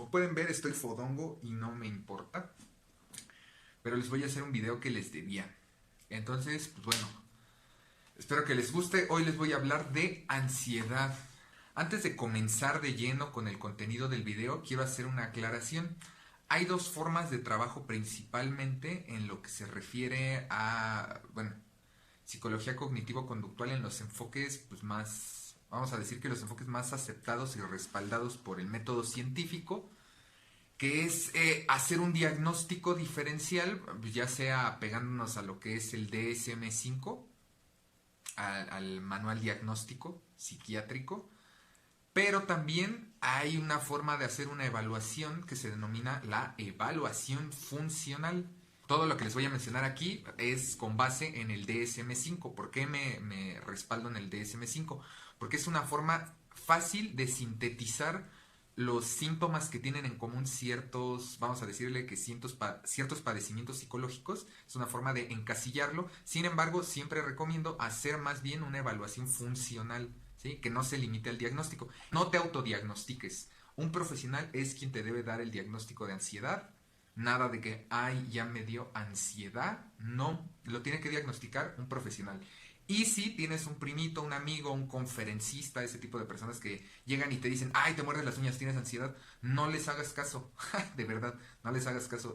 Como pueden ver, estoy fodongo y no me importa. Pero les voy a hacer un video que les debía. Entonces, pues bueno, espero que les guste. Hoy les voy a hablar de ansiedad. Antes de comenzar de lleno con el contenido del video, quiero hacer una aclaración. Hay dos formas de trabajo principalmente en lo que se refiere a, bueno, psicología cognitivo-conductual en los enfoques, pues más, vamos a decir que los enfoques más aceptados y respaldados por el método científico, que es hacer un diagnóstico diferencial, ya sea pegándonos a lo que es el DSM-5, al manual diagnóstico psiquiátrico, pero también hay una forma de hacer una evaluación que se denomina la evaluación funcional. Todo lo que les voy a mencionar aquí es con base en el DSM-5. ¿Por qué me respaldo en el DSM-5? Porque es una forma fácil de sintetizar los síntomas que tienen en común ciertos, vamos a decirle que ciertos padecimientos psicológicos. Es una forma de encasillarlo. Sin embargo, siempre recomiendo hacer más bien una evaluación funcional, ¿sí? Que no se limite al diagnóstico. No te autodiagnostiques. Un profesional es quien te debe dar el diagnóstico de ansiedad. Nada de que, ay, ya me dio ansiedad. No, lo tiene que diagnosticar un profesional. Y si tienes un primito, un amigo, un conferencista, ese tipo de personas que llegan y te dicen, ay, te muerdes las uñas, tienes ansiedad, no les hagas caso. De verdad, no les hagas caso.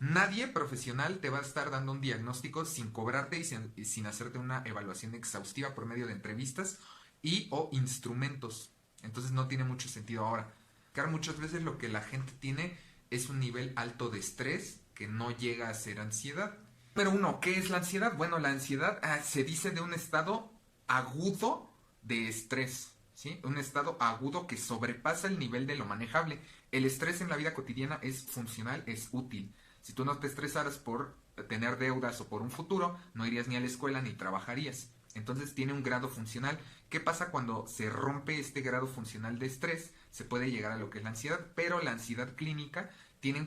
Nadie profesional te va a estar dando un diagnóstico sin cobrarte y sin hacerte una evaluación exhaustiva por medio de entrevistas y o instrumentos. Entonces no tiene mucho sentido ahora. Claro, muchas veces lo que la gente tiene es un nivel alto de estrés que no llega a ser ansiedad. Número uno, ¿qué es la ansiedad? Bueno, la ansiedad se dice de un estado agudo de estrés, ¿sí? Un estado agudo que sobrepasa el nivel de lo manejable. El estrés en la vida cotidiana es funcional, es útil. Si tú no te estresaras por tener deudas o por un futuro, no irías ni a la escuela ni trabajarías. Entonces tiene un grado funcional. ¿Qué pasa cuando se rompe este grado funcional de estrés? Se puede llegar a lo que es la ansiedad, pero la ansiedad clínica tiene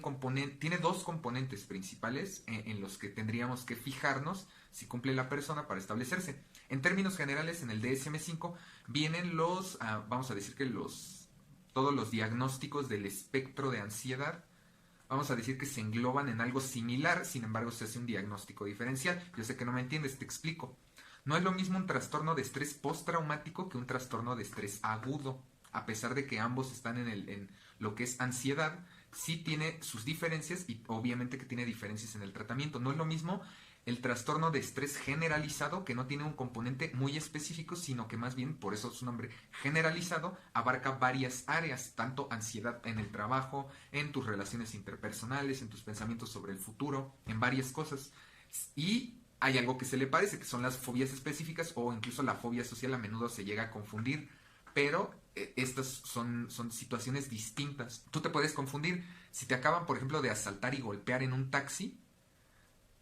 dos componentes principales en los que tendríamos que fijarnos si cumple la persona para establecerse. En términos generales, en el DSM-5 vienen vamos a decir que todos los diagnósticos del espectro de ansiedad. Vamos a decir que se engloban en algo similar, sin embargo se hace un diagnóstico diferencial. Yo sé que no me entiendes, te explico. No es lo mismo un trastorno de estrés postraumático que un trastorno de estrés agudo. A pesar de que ambos están en lo que es ansiedad, sí tiene sus diferencias y obviamente que tiene diferencias en el tratamiento. No es lo mismo el trastorno de estrés generalizado, que no tiene un componente muy específico, sino que más bien, por eso su nombre generalizado, abarca varias áreas, tanto ansiedad en el trabajo, en tus relaciones interpersonales, en tus pensamientos sobre el futuro, en varias cosas. Y hay algo que se le parece, que son las fobias específicas o incluso la fobia social. A menudo se llega a confundir, pero estas son situaciones distintas. Tú te puedes confundir. Si te acaban, por ejemplo, de asaltar y golpear en un taxi,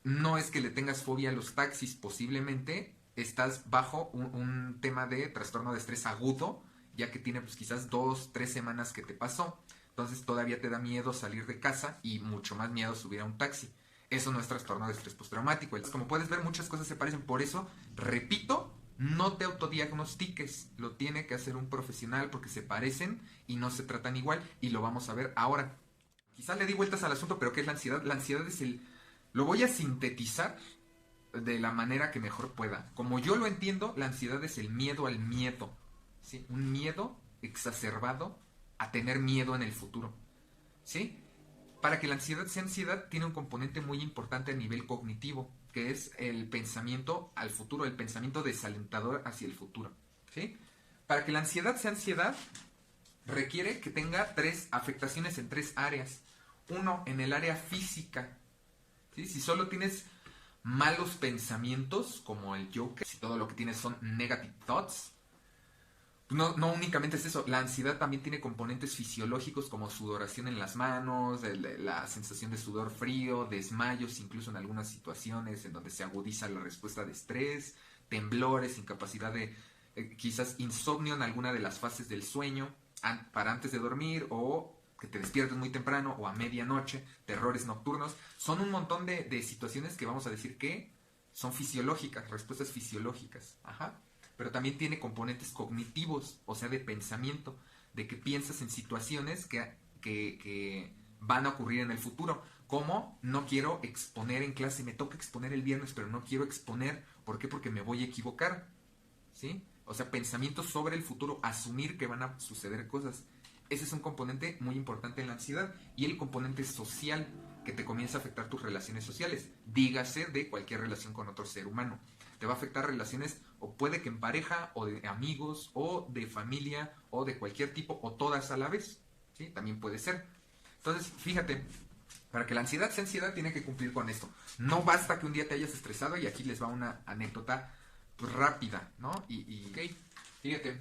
no es que le tengas fobia a los taxis, posiblemente estás bajo un tema de trastorno de estrés agudo, ya que tiene pues quizás 2, 3 semanas que te pasó. Entonces todavía te da miedo salir de casa y mucho más miedo subir a un taxi. Eso no es trastorno de estrés postraumático. Como puedes ver, muchas cosas se parecen. Por eso, repito, no te autodiagnostiques. Lo tiene que hacer un profesional porque se parecen y no se tratan igual. Y lo vamos a ver ahora. Quizás le di vueltas al asunto, pero ¿qué es la ansiedad? La ansiedad es Lo voy a sintetizar de la manera que mejor pueda. Como yo lo entiendo, la ansiedad es el miedo al miedo, ¿sí? Un miedo exacerbado a tener miedo en el futuro, ¿sí? Para que la ansiedad sea ansiedad, tiene un componente muy importante a nivel cognitivo, que es el pensamiento al futuro, el pensamiento desalentador hacia el futuro, ¿sí? Para que la ansiedad sea ansiedad, requiere que tenga afectaciones en 3 áreas. Uno, en el área física, ¿sí? Si solo tienes malos pensamientos, como el Joker, si todo lo que tienes son negative thoughts, no únicamente es eso, la ansiedad también tiene componentes fisiológicos como sudoración en las manos, la sensación de sudor frío, desmayos, incluso en algunas situaciones en donde se agudiza la respuesta de estrés, temblores, incapacidad de quizás insomnio en alguna de las fases del sueño para antes de dormir, o que te despiertes muy temprano o a medianoche, terrores nocturnos. Son un montón de situaciones que vamos a decir que son fisiológicas, respuestas fisiológicas. Ajá. Pero también tiene componentes cognitivos, o sea, de pensamiento, de que piensas en situaciones que van a ocurrir en el futuro. Como no quiero exponer en clase, me toca exponer el viernes, pero no quiero exponer. ¿Por qué? Porque me voy a equivocar. ¿Sí? O sea, pensamientos sobre el futuro, asumir que van a suceder cosas. Ese es un componente muy importante en la ansiedad. Y el componente social, que te comienza a afectar tus relaciones sociales. Dígase de cualquier relación con otro ser humano. Te va a afectar relaciones, o puede que en pareja, o de amigos, o de familia, o de cualquier tipo, o todas a la vez. ¿Sí? También puede ser. Entonces, fíjate, para que la ansiedad sea ansiedad, tiene que cumplir con esto. No basta que un día te hayas estresado, y aquí les va una anécdota pues, rápida, ¿no? Ok, fíjate,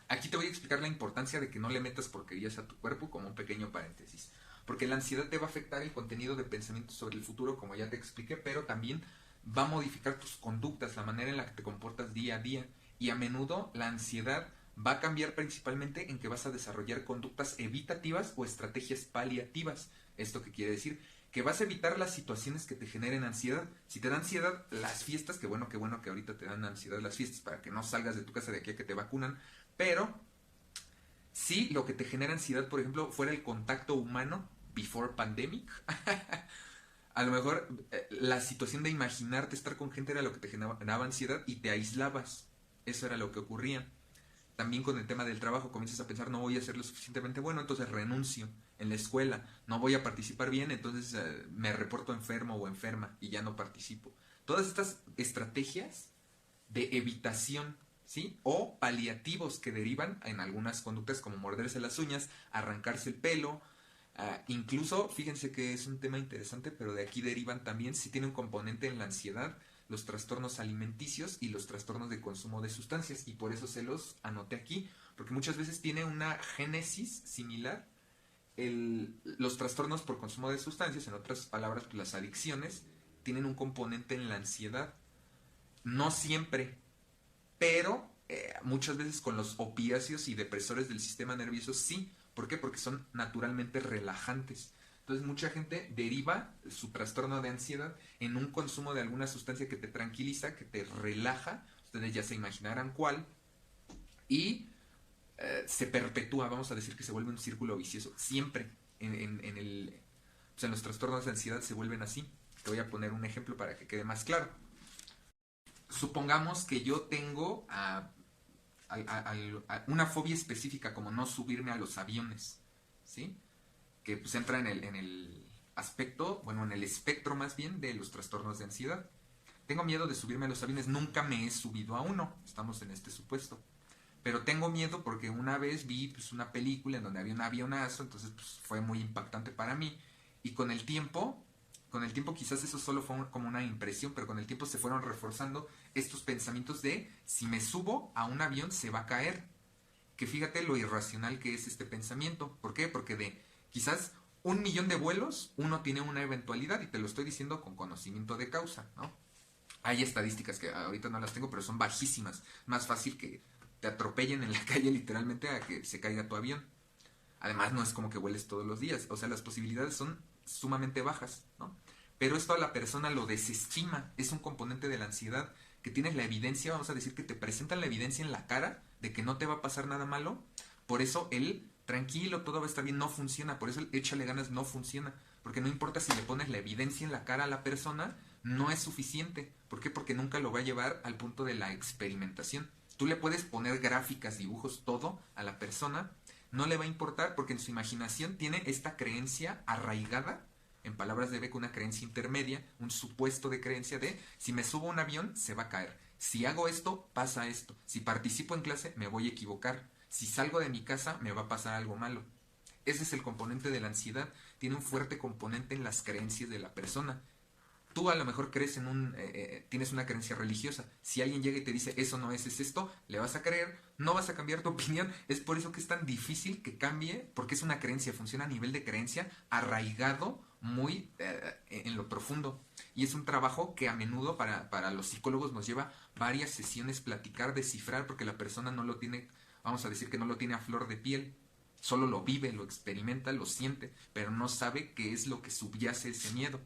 aquí te voy a explicar la importancia de que no le metas porquerías a tu cuerpo, como un pequeño paréntesis. Porque la ansiedad te va a afectar el contenido de pensamientos sobre el futuro, como ya te expliqué, pero también va a modificar tus conductas, la manera en la que te comportas día a día. Y a menudo la ansiedad va a cambiar principalmente en que vas a desarrollar conductas evitativas o estrategias paliativas. ¿Esto qué quiere decir? Que vas a evitar las situaciones que te generen ansiedad. Si te da ansiedad las fiestas, que bueno que ahorita te dan ansiedad las fiestas para que no salgas de tu casa de aquí a que te vacunan, pero si lo que te genera ansiedad, por ejemplo, fuera el contacto humano before pandemic, a lo mejor la situación de imaginarte estar con gente era lo que te generaba ansiedad y te aislabas. Eso era lo que ocurría. También con el tema del trabajo comienzas a pensar, no voy a ser lo suficientemente bueno, entonces renuncio. En la escuela no voy a participar bien, entonces me reporto enfermo o enferma y ya no participo. Todas estas estrategias de evitación, ¿sí? O paliativos que derivan en algunas conductas como morderse las uñas, arrancarse el pelo, incluso, fíjense que es un tema interesante, pero de aquí derivan también, si tiene un componente en la ansiedad, los trastornos alimenticios y los trastornos de consumo de sustancias, y por eso se los anoté aquí, porque muchas veces tiene una génesis similar. Los trastornos por consumo de sustancias, en otras palabras, pues las adicciones, tienen un componente en la ansiedad. No siempre, pero muchas veces con los opiáceos y depresores del sistema nervioso sí. ¿Por qué? Porque son naturalmente relajantes. Entonces mucha gente deriva su trastorno de ansiedad en un consumo de alguna sustancia que te tranquiliza, que te relaja. Ustedes ya se imaginarán cuál. Y se perpetúa, vamos a decir que se vuelve un círculo vicioso. Siempre en los trastornos de ansiedad se vuelven así. Te voy a poner un ejemplo para que quede más claro. Supongamos que yo tengo una fobia específica, como no subirme a los aviones, ¿sí? Que pues entra en el aspecto, bueno, en el espectro más bien de los trastornos de ansiedad. Tengo miedo de subirme a los aviones, nunca me he subido a uno, estamos en este supuesto. Pero tengo miedo porque una vez vi pues, una película en donde había un avionazo, entonces pues, fue muy impactante para mí. Y con el tiempo quizás eso solo fue como una impresión, pero con el tiempo se fueron reforzando estos pensamientos de si me subo a un avión se va a caer. Que fíjate lo irracional que es este pensamiento. ¿Por qué? Porque de quizás 1 millón de vuelos, uno tiene una eventualidad, y te lo estoy diciendo con conocimiento de causa, ¿no? Hay estadísticas que ahorita no las tengo, pero son bajísimas. Más fácil que te atropellen en la calle literalmente a que se caiga tu avión. Además, no es como que vueles todos los días. O sea, las posibilidades son sumamente bajas, ¿no? Pero esto a la persona lo desestima. Es un componente de la ansiedad que tienes la evidencia, vamos a decir que te presentan la evidencia en la cara de que no te va a pasar nada malo. Por eso el tranquilo, todo va a estar bien, no funciona. Por eso el échale ganas no funciona. Porque no importa si le pones la evidencia en la cara a la persona, no es suficiente. ¿Por qué? Porque nunca lo va a llevar al punto de la experimentación. Tú le puedes poner gráficas, dibujos, todo a la persona, no le va a importar porque en su imaginación tiene esta creencia arraigada, en palabras de Beck, una creencia intermedia, un supuesto de creencia de si me subo a un avión se va a caer, si hago esto pasa esto, si participo en clase me voy a equivocar, si salgo de mi casa me va a pasar algo malo. Ese es el componente de la ansiedad, tiene un fuerte componente en las creencias de la persona. Tú a lo mejor crees tienes una creencia religiosa. Si alguien llega y te dice eso no es esto, le vas a creer, no vas a cambiar tu opinión. Es por eso que es tan difícil que cambie, porque es una creencia, funciona a nivel de creencia, arraigado muy en lo profundo. Y es un trabajo que a menudo para los psicólogos nos lleva varias sesiones platicar, descifrar, porque la persona no lo tiene, vamos a decir que no lo tiene a flor de piel. Solo lo vive, lo experimenta, lo siente, pero no sabe qué es lo que subyace ese miedo.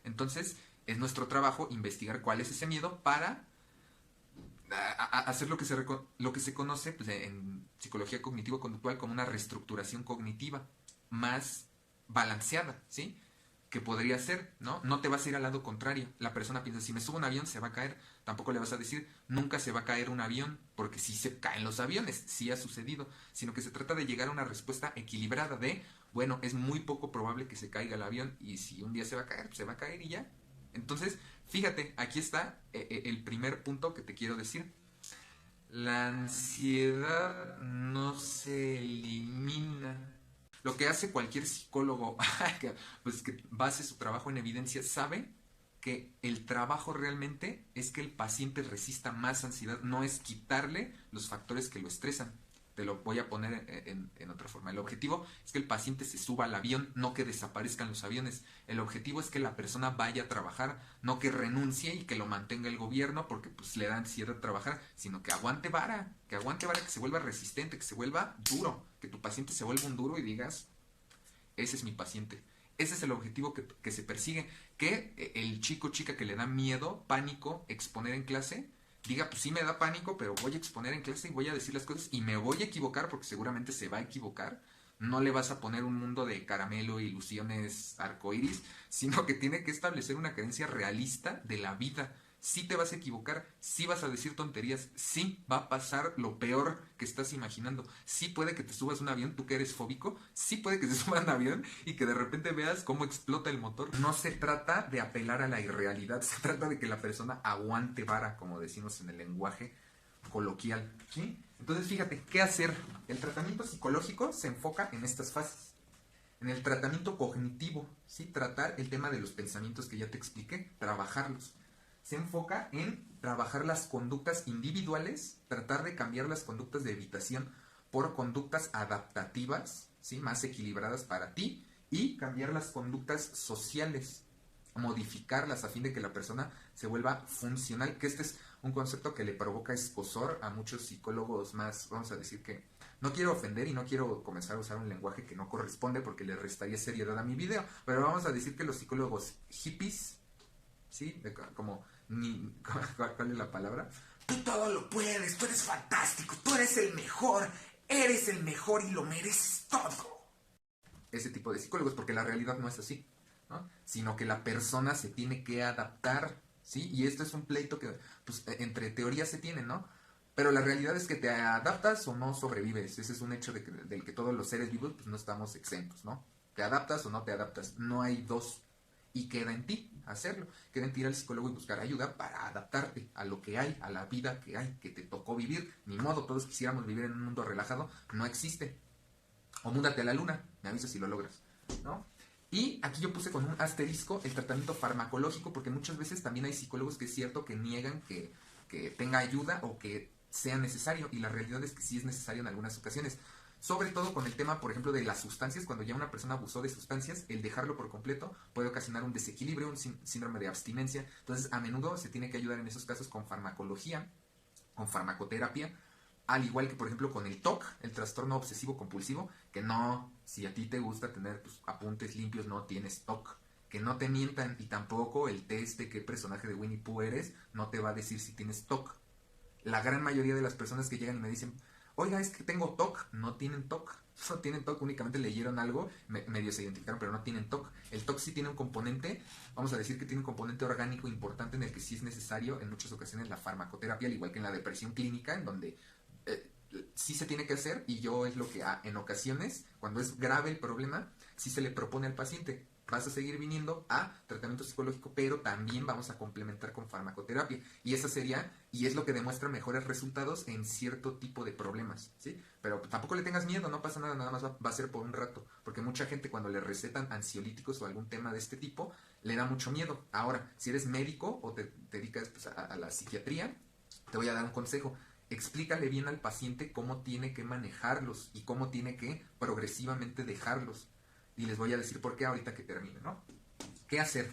Entonces, es nuestro trabajo investigar cuál es ese miedo para hacer lo que se conoce pues, en psicología cognitivo-conductual como una reestructuración cognitiva. más balanceada, ¿sí? Que podría ser, ¿no? No te vas a ir al lado contrario. La persona piensa, si me subo a un avión se va a caer. Tampoco le vas a decir, nunca se va a caer un avión, porque sí se caen los aviones, sí ha sucedido, sino que se trata de llegar a una respuesta equilibrada de, bueno, es muy poco probable que se caiga el avión y si un día se va a caer, pues se va a caer y ya. Entonces, fíjate, aquí está el primer punto que te quiero decir. La ansiedad no se elimina. Lo que hace cualquier psicólogo pues que base su trabajo en evidencia sabe que el trabajo realmente es que el paciente resista más ansiedad, no es quitarle los factores que lo estresan. Te lo voy a poner en otra forma. El objetivo es que el paciente se suba al avión, no que desaparezcan los aviones. El objetivo es que la persona vaya a trabajar, no que renuncie y que lo mantenga el gobierno porque pues le da ansiedad trabajar, sino que aguante vara, que se vuelva resistente, que se vuelva duro, que tu paciente se vuelva un duro y digas, ese es mi paciente. Ese es el objetivo que se persigue. Que el chico o chica que le da miedo, pánico, exponer en clase, diga, pues sí me da pánico, pero voy a exponer en clase y voy a decir las cosas y me voy a equivocar porque seguramente se va a equivocar. No le vas a poner un mundo de caramelo e ilusiones arcoíris, sino que tiene que establecer una creencia realista de la vida. Sí te vas a equivocar, sí vas a decir tonterías, sí va a pasar lo peor que estás imaginando. Sí puede que te subas a un avión, tú que eres fóbico, sí puede que te subas a un avión y que de repente veas cómo explota el motor. No se trata de apelar a la irrealidad, se trata de que la persona aguante vara, como decimos en el lenguaje coloquial, ¿sí? Entonces fíjate, ¿qué hacer? El tratamiento psicológico se enfoca en estas fases. En el tratamiento cognitivo, ¿sí? Tratar el tema de los pensamientos que ya te expliqué, trabajarlos. Se enfoca en trabajar las conductas individuales, tratar de cambiar las conductas de evitación por conductas adaptativas, ¿sí? Más equilibradas para ti, y cambiar las conductas sociales, modificarlas a fin de que la persona se vuelva funcional, que este es un concepto que le provoca escozor a muchos psicólogos más, vamos a decir que no quiero ofender y no quiero comenzar a usar un lenguaje que no corresponde porque le restaría seriedad a mi video, pero vamos a decir que los psicólogos hippies, ¿sí? Como, ¿cuál es la palabra? Tú todo lo puedes, tú eres fantástico, tú eres el mejor y lo mereces todo. Ese tipo de psicólogos, porque la realidad no es así, ¿no? Sino que la persona se tiene que adaptar, ¿sí? Y esto es un pleito que, pues, entre teorías se tiene, ¿no? Pero la realidad es que te adaptas o no sobrevives. Ese es un hecho del que todos los seres vivos pues, no estamos exentos, ¿no? Te adaptas o no te adaptas. No hay dos. Y queda en ti hacerlo. Queda en ti ir al psicólogo y buscar ayuda para adaptarte a lo que hay, a la vida que hay, que te tocó vivir. Ni modo, todos quisiéramos vivir en un mundo relajado. No existe. O múdate a la luna. Me avisas si lo logras, ¿no? Y aquí yo puse con un asterisco el tratamiento farmacológico, porque muchas veces también hay psicólogos que es cierto que niegan que tenga ayuda o que sea necesario, y la realidad es que sí es necesario en algunas ocasiones. Sobre todo con el tema, por ejemplo, de las sustancias. Cuando ya una persona abusó de sustancias, el dejarlo por completo puede ocasionar un desequilibrio, un síndrome de abstinencia. Entonces, a menudo se tiene que ayudar en esos casos con farmacología, con farmacoterapia, al igual que, por ejemplo, con el TOC, el trastorno obsesivo compulsivo, que no, si a ti te gusta tener pues, apuntes limpios, no tienes TOC. Que no te mientan, y tampoco el test de qué personaje de Winnie Pooh eres no te va a decir si tienes TOC. La gran mayoría de las personas que llegan y me dicen, oiga, es que tengo TOC, no tienen TOC. No tienen TOC, únicamente leyeron algo, medio se identificaron, pero no tienen TOC. El TOC sí tiene un componente, vamos a decir que tiene un componente orgánico importante en el que sí es necesario en muchas ocasiones la farmacoterapia, al igual que en la depresión clínica, en donde sí se tiene que hacer, y yo es lo que en ocasiones, cuando es grave el problema, sí se le propone al paciente. Vas a seguir viniendo a tratamiento psicológico, pero también vamos a complementar con farmacoterapia. Y esa sería, y es lo que demuestra mejores resultados en cierto tipo de problemas, ¿sí? Pero tampoco le tengas miedo, no pasa nada, nada más va a ser por un rato. Porque mucha gente cuando le recetan ansiolíticos o algún tema de este tipo, le da mucho miedo. Ahora, si eres médico o te dedicas pues, a la psiquiatría, te voy a dar un consejo. Explícale bien al paciente cómo tiene que manejarlos y cómo tiene que progresivamente dejarlos. Y les voy a decir por qué ahorita que termine, ¿no? ¿Qué hacer?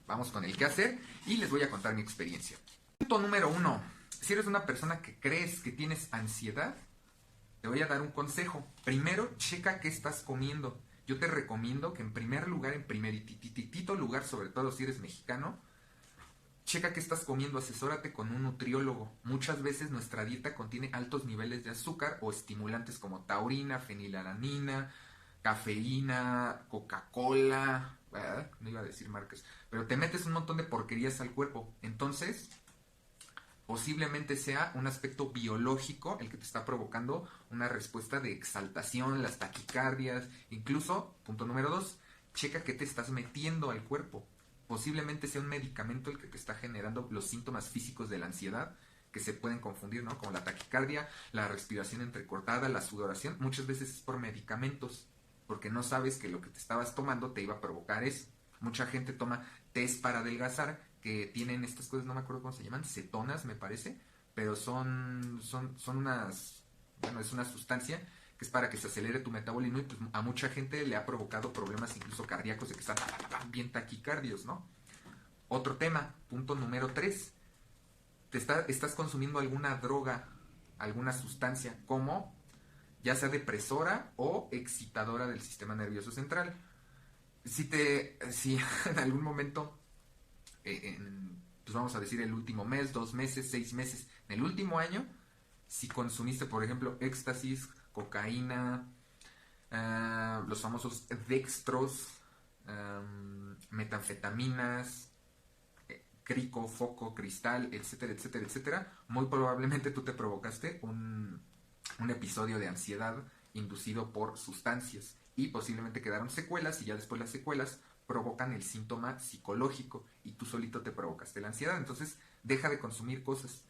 Vamos con el qué hacer y les voy a contar mi experiencia. Punto número 1. Si eres una persona que crees que tienes ansiedad, te voy a dar un consejo. Primero, checa qué estás comiendo. Yo te recomiendo que en primer lugar, en primeritito lugar, sobre todo si eres mexicano, checa qué estás comiendo, asesórate con un nutriólogo. Muchas veces nuestra dieta contiene altos niveles de azúcar o estimulantes como taurina, fenilalanina, cafeína, Coca-Cola, ¿verdad? No iba a decir marcas, pero te metes un montón de porquerías al cuerpo. Entonces, posiblemente sea un aspecto biológico el que te está provocando una respuesta de exaltación, las taquicardias, incluso, punto número 2, checa qué te estás metiendo al cuerpo. Posiblemente sea un medicamento el que te está generando los síntomas físicos de la ansiedad, que se pueden confundir, ¿no? Como la taquicardia, la respiración entrecortada, la sudoración, muchas veces es por medicamentos, porque no sabes que lo que te estabas tomando te iba a provocar eso. Mucha gente toma test para adelgazar, que tienen estas cosas, no me acuerdo cómo se llaman, cetonas me parece, pero son unas, bueno, es una sustancia que es para que se acelere tu metabolismo y pues a mucha gente le ha provocado problemas incluso cardíacos de que están bien taquicardios, ¿no? Otro tema, punto número 3, estás consumiendo alguna droga, alguna sustancia, como ya sea depresora o excitadora del sistema nervioso central. Si en algún momento, pues vamos a decir el último mes, 2 meses, 6 meses, en el último año, si consumiste, por ejemplo, éxtasis, cocaína, los famosos dextros, metanfetaminas, crico, foco, cristal, etcétera, etcétera, etcétera, muy probablemente tú te provocaste un episodio de ansiedad inducido por sustancias y posiblemente quedaron secuelas y ya después las secuelas provocan el síntoma psicológico y tú solito te provocaste la ansiedad. Entonces, deja de consumir cosas.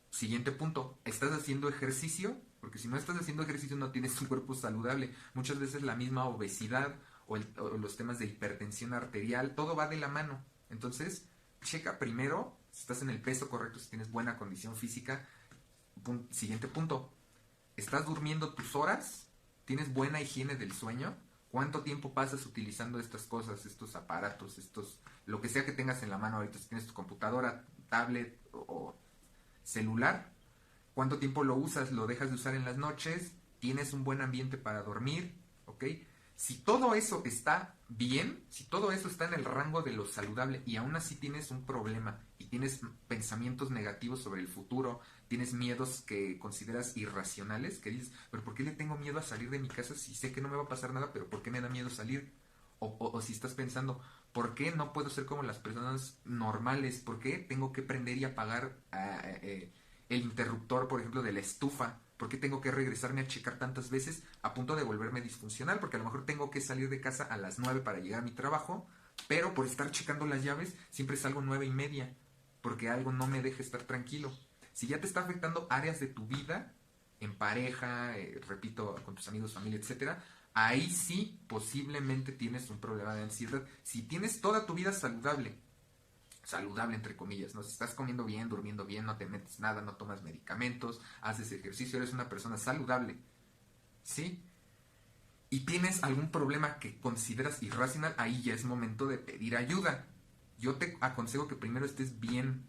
Siguiente punto, ¿estás haciendo ejercicio? Porque si no estás haciendo ejercicio no tienes un cuerpo saludable. Muchas veces la misma obesidad o los temas de hipertensión arterial, todo va de la mano. Entonces, checa primero si estás en el peso correcto, si tienes buena condición física. Siguiente punto, ¿estás durmiendo tus horas? ¿Tienes buena higiene del sueño? ¿Cuánto tiempo pasas utilizando estas cosas, estos aparatos, lo que sea que tengas en la mano ahorita? Si tienes tu computadora, tablet o celular, ¿cuánto tiempo lo usas? ¿Lo dejas de usar en las noches? ¿Tienes un buen ambiente para dormir? ¿Ok? Si todo eso está bien, si todo eso está en el rango de lo saludable y aún así tienes un problema y tienes pensamientos negativos sobre el futuro, tienes miedos que consideras irracionales, que dices, pero ¿por qué le tengo miedo a salir de mi casa si sé que no me va a pasar nada, pero ¿por qué me da miedo salir? O si estás pensando, ¿por qué no puedo ser como las personas normales? ¿Por qué tengo que prender y apagar el interruptor, por ejemplo, de la estufa? ¿Por qué tengo que regresarme a checar tantas veces a punto de volverme disfuncional? Porque a lo mejor tengo que salir de casa a las 9 para llegar a mi trabajo, pero por estar checando las llaves siempre salgo 9:30, porque algo no me deja estar tranquilo. Si ya te está afectando áreas de tu vida, en pareja, repito, con tus amigos, familia, etcétera, ahí sí posiblemente tienes un problema de ansiedad. Si tienes toda tu vida saludable, saludable entre comillas, ¿no? Si estás comiendo bien, durmiendo bien, no te metes nada, no tomas medicamentos, haces ejercicio, eres una persona saludable, ¿sí? Y tienes algún problema que consideras irracional, ahí ya es momento de pedir ayuda. Yo te aconsejo que primero estés bien.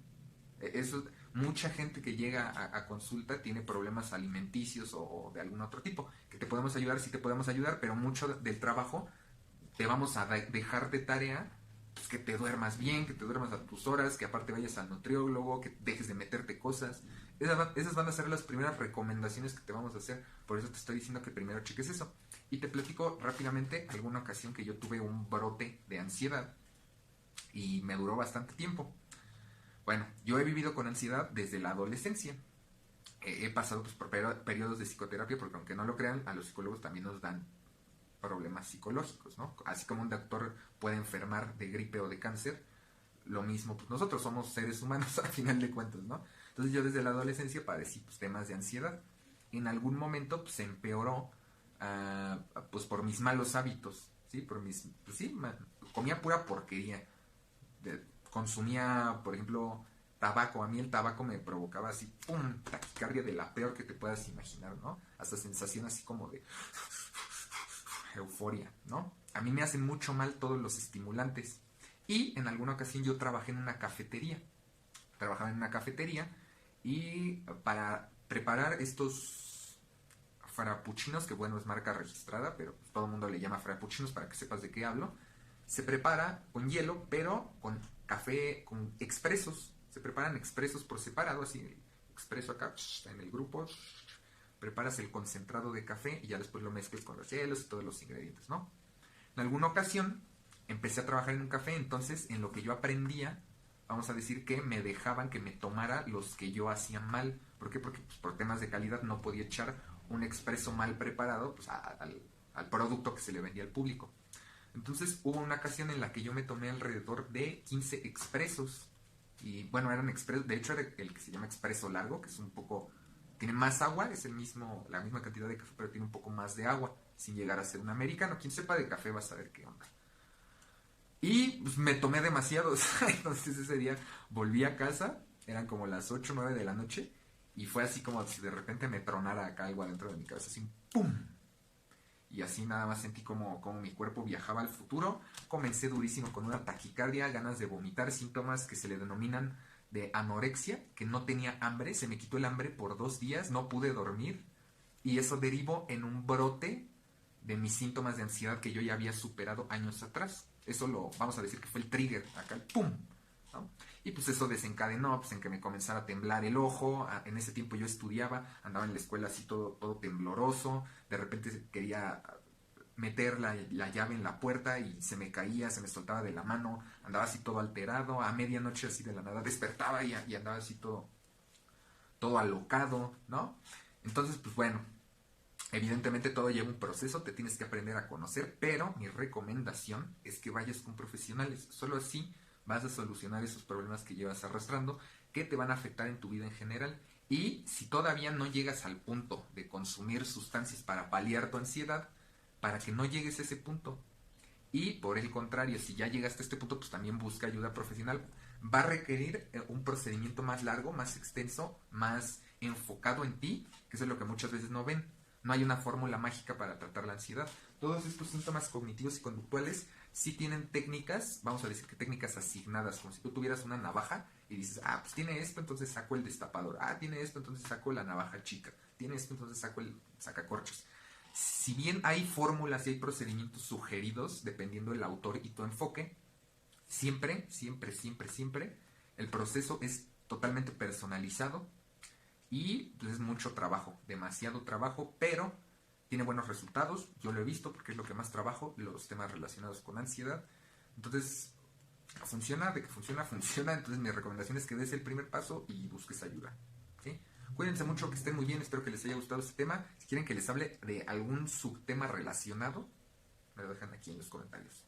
Eso, mucha gente que llega a consulta tiene problemas alimenticios o de algún otro tipo, que te podemos ayudar, sí te podemos ayudar, pero mucho del trabajo te vamos a dejar de tarea, pues, que te duermas bien, que te duermas a tus horas, que aparte vayas al nutriólogo, que dejes de meterte cosas. Esas van a ser las primeras recomendaciones que te vamos a hacer. Por eso te estoy diciendo que primero cheques eso. Y te platico rápidamente alguna ocasión que yo tuve un brote de ansiedad y me duró bastante tiempo. Bueno, yo he vivido con ansiedad desde la adolescencia. He pasado pues, por periodos de psicoterapia, porque aunque no lo crean, a los psicólogos también nos dan problemas psicológicos, ¿no? Así como un doctor puede enfermar de gripe o de cáncer, lo mismo, pues nosotros somos seres humanos al final de cuentas, ¿no? Entonces yo desde la adolescencia padecí pues, temas de ansiedad. En algún momento pues, se empeoró pues por mis malos hábitos, ¿sí? Pues sí, comía pura porquería. Consumía, por ejemplo, tabaco. A mí el tabaco me provocaba así, ¡pum!, taquicardia de la peor que te puedas imaginar, ¿no? Hasta sensación así como de euforia, ¿no? A mí me hacen mucho mal todos los estimulantes. Y en alguna ocasión yo trabajé en una cafetería. Trabajaba en una cafetería y para preparar estos frappuccinos, que bueno, es marca registrada, pero todo el mundo le llama frappuccinos para que sepas de qué hablo, se prepara con hielo, pero con café, con expresos. Se preparan expresos por separado, así, expreso acá en el grupo, preparas el concentrado de café y ya después lo mezclas con los hielos y todos los ingredientes, ¿no? En alguna ocasión empecé a trabajar en un café, entonces en lo que yo aprendía, vamos a decir que me dejaban que me tomara los que yo hacía mal. ¿Por qué? Porque pues, por temas de calidad no podía echar un expreso mal preparado pues, al producto que se le vendía al público. Entonces hubo una ocasión en la que yo me tomé alrededor de 15 expresos. Y bueno, eran expresos, de hecho era el que se llama expreso largo, que es un poco, tiene más agua, es la misma cantidad de café, pero tiene un poco más de agua, sin llegar a ser un americano. Quien sepa de café va a saber qué onda. Y pues, me tomé demasiados. Entonces ese día volví a casa, eran como las 8 o 9 de la noche, y fue así como si de repente me tronara acá algo adentro de mi cabeza, así ¡pum! Y así nada más sentí como mi cuerpo viajaba al futuro. Comencé durísimo con una taquicardia, ganas de vomitar, síntomas que se le denominan de anorexia, que no tenía hambre, se me quitó el hambre por 2 días, no pude dormir, y eso derivó en un brote de mis síntomas de ansiedad que yo ya había superado años atrás. Eso vamos a decir que fue el trigger, acá el pum, ¿no? Y pues eso desencadenó pues, en que me comenzara a temblar el ojo. En ese tiempo yo estudiaba, andaba en la escuela así todo tembloroso, de repente quería meter la llave en la puerta y se me caía, se me soltaba de la mano, andaba así todo alterado, a medianoche así de la nada despertaba y andaba así todo alocado, ¿no? Entonces pues bueno, evidentemente todo lleva un proceso, te tienes que aprender a conocer, pero mi recomendación es que vayas con profesionales. Solo así vas a solucionar esos problemas que llevas arrastrando, que te van a afectar en tu vida en general. Y si todavía no llegas al punto de consumir sustancias para paliar tu ansiedad, para que no llegues a ese punto. Y por el contrario, si ya llegaste a este punto, pues también busca ayuda profesional. Va a requerir un procedimiento más largo, más extenso, más enfocado en ti, que eso es lo que muchas veces no ven. No hay una fórmula mágica para tratar la ansiedad. Todos estos síntomas cognitivos y conductuales sí tienen técnicas, vamos a decir que técnicas asignadas, como si tú tuvieras una navaja y dices, pues tiene esto, entonces saco el destapador. Tiene esto, entonces saco la navaja chica. Tiene esto, entonces saco el sacacorchos. Si bien hay fórmulas y hay procedimientos sugeridos, dependiendo del autor y tu enfoque, siempre el proceso es totalmente personalizado y pues, es mucho trabajo, demasiado trabajo, pero tiene buenos resultados. Yo lo he visto porque es lo que más trabajo, los temas relacionados con ansiedad. Entonces, funciona. Entonces mi recomendación es que des el primer paso y busques ayuda, ¿sí? Cuídense mucho, que estén muy bien, espero que les haya gustado este tema. Si quieren que les hable de algún subtema relacionado, me lo dejan aquí en los comentarios.